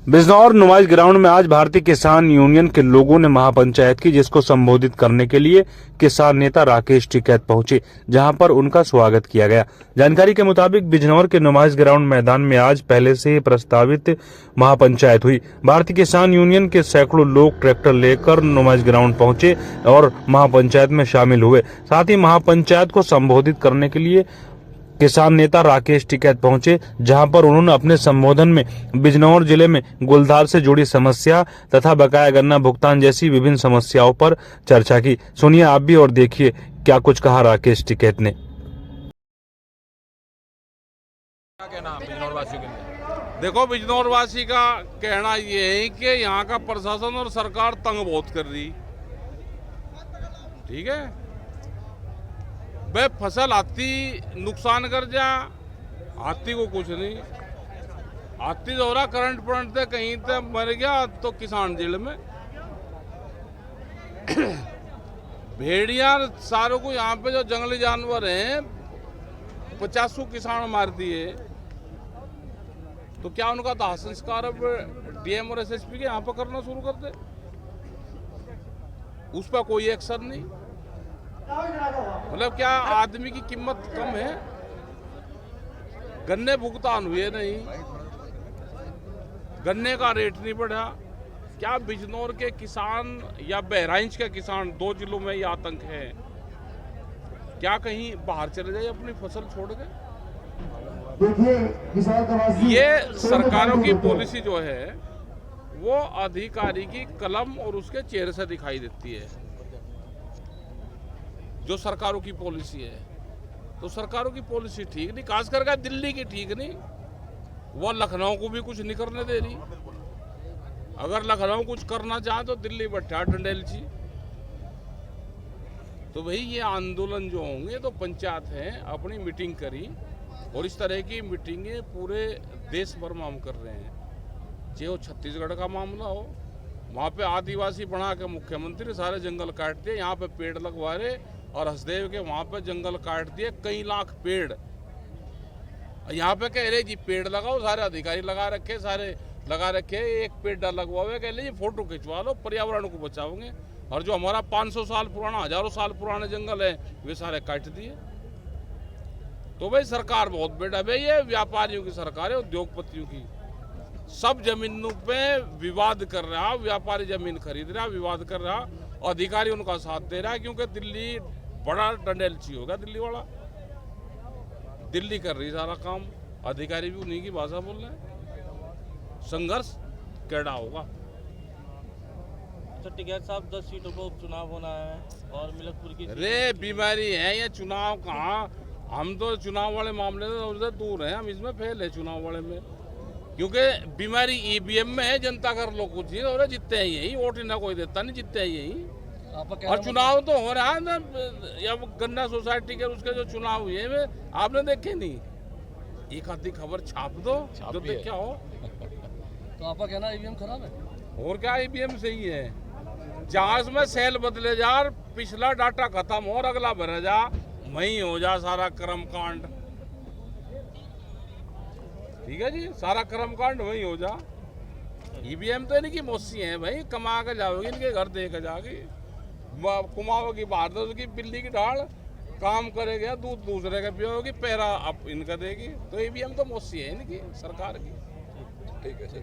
बिजनौर नुमाइश ग्राउंड में आज भारतीय किसान यूनियन के लोगों ने महापंचायत की, जिसको संबोधित करने के लिए किसान नेता राकेश टिकैत पहुंचे, जहां पर उनका स्वागत किया गया। जानकारी के मुताबिक बिजनौर के नुमाइश ग्राउंड मैदान में आज पहले से ही प्रस्तावित महापंचायत हुई। भारतीय किसान यूनियन के सैकड़ों लोग ट्रैक्टर लेकर नुमाइश ग्राउंड पहुंचे और महापंचायत में शामिल हुए। साथ ही महापंचायत को संबोधित करने के लिए किसान नेता राकेश टिकैत पहुंचे, जहां पर उन्होंने अपने संबोधन में बिजनौर जिले में गुलदार से जुड़ी समस्या तथा बकाया गन्ना भुगतान जैसी विभिन्न समस्याओं पर चर्चा की। सुनिए आप भी और देखिए क्या कुछ कहा राकेश टिकैत ने। क्या कहना बिजनौर वासियों के लिए? देखो, बिजनौर वासी का कहना ये है कि यहाँ का प्रशासन और सरकार तंग बहुत कर रही। ठीक है, बे फसल हाथी नुकसान कर जा, हाथी को कुछ नहीं। हाथी जो हो रहा करंट पड़ते कहीं तक मर गया तो किसान जेल में। भेड़िया सारों को यहाँ पे जो जंगली जानवर हैं 50 किसान मार दिए, तो क्या उनका दाह संस्कार अब डीएम और एसएसपी के यहाँ पर करना शुरू कर दे? उस पर कोई एक्शन नहीं। मतलब क्या आदमी की कीमत कम है? गन्ने भुगतान हुए नहीं, गन्ने का रेट नहीं बढ़ा। क्या बिजनौर के किसान या बहराइच के किसान, 2 जिलों में ये आतंक है? क्या कहीं बाहर चले जाए अपनी फसल छोड़ के? ये सरकारों की पॉलिसी जो है वो अधिकारी की कलम और उसके चेहरे से दिखाई देती है। जो सरकारों की पॉलिसी है, तो सरकारों की पॉलिसी ठीक नहीं, खास करके दिल्ली की ठीक नहीं। वो लखनऊ को भी कुछ नहीं करने दे रही। अगर लखनऊ कुछ करना चाहे तो दिल्ली बैठा डंडेल जी। तो भाई ये आंदोलन जो होंगे तो पंचायत है अपनी मीटिंग करी, और इस तरह की मीटिंगें पूरे देश भर में हम कर रहे हैं। चाहे वो छत्तीसगढ़ का मामला हो, वहाँ पे आदिवासी बना के मुख्यमंत्री सारे जंगल काट दिए, यहाँ पे पेड़ लगवा रहे, और हसदेव के वहाँ पे जंगल काट दिए कई लाख पेड़। यहाँ पे कह रहे जी पेड़ लगाओ, सारे अधिकारी लगा रखे, सारे लगा रखे, एक पेड़ लगवा हुआ, कह रहे जी फोटो खिंचवा लो, पर्यावरण को बचाओगे। और जो हमारा 500 साल पुराना, हजारों साल पुराने जंगल है वे सारे काट दिए। तो भाई सरकार बहुत बेटा भाई, ये व्यापारियों की सरकार है, उद्योगपतियों की। सब जमीनों पे विवाद कर रहा, व्यापारी जमीन खरीद रहा, विवाद कर रहा, अधिकारी उनका साथ दे रहा है, क्योंकि दिल्ली बड़ा डंडेलची होगा। दिल्ली वाला दिल्ली कर रही सारा काम, अधिकारी भी उन्हीं की भाषा बोल रहे हैं। संघर्ष कैडा होगा। तो टिकैत साहब 10 सीटों पर उपचुनाव होना है और मिलकपुर की अरे बीमारी है ये चुनाव कहाँ? हम तो चुनाव वाले मामले से दूर हैं, हम इसमें फेल है चुनाव वाले में, क्योंकि बीमारी ईवीएम में है। जनता कर लो कुछ ही, और जीतते हैं यही, वोट ना कोई देता नहीं, जीतते हैं यही। और चुनाव तो हो रहा है ना, या गन्ना सोसाइटी के उसके जो चुनाव हुए वे आपने देखे नहीं? एक आधी खबर छाप दो जो क्या हो। तो आपका कहना ईवीएम खराब है? और क्या ईवीएम सही है? जहाज में सेल बदले जा, पिछला डाटा खत्म हो और अगला भरे जा, वही हो जा सारा कर्मकांड। ठीक है जी, सारा कर्मकांड वही हो जा। ईवीएम तो इनकी मौसी है भाई, कमा कर जाओगी इनके घर देकर जाओगी, कुमाओगी बाहर दो की बिल्ली की ढाल, काम करेगा, दूध दूसरे का पियोगी, पैरा अब इनका देगी। तो ईवीएम तो मौसी है इनकी सरकार की। ठीक है सर।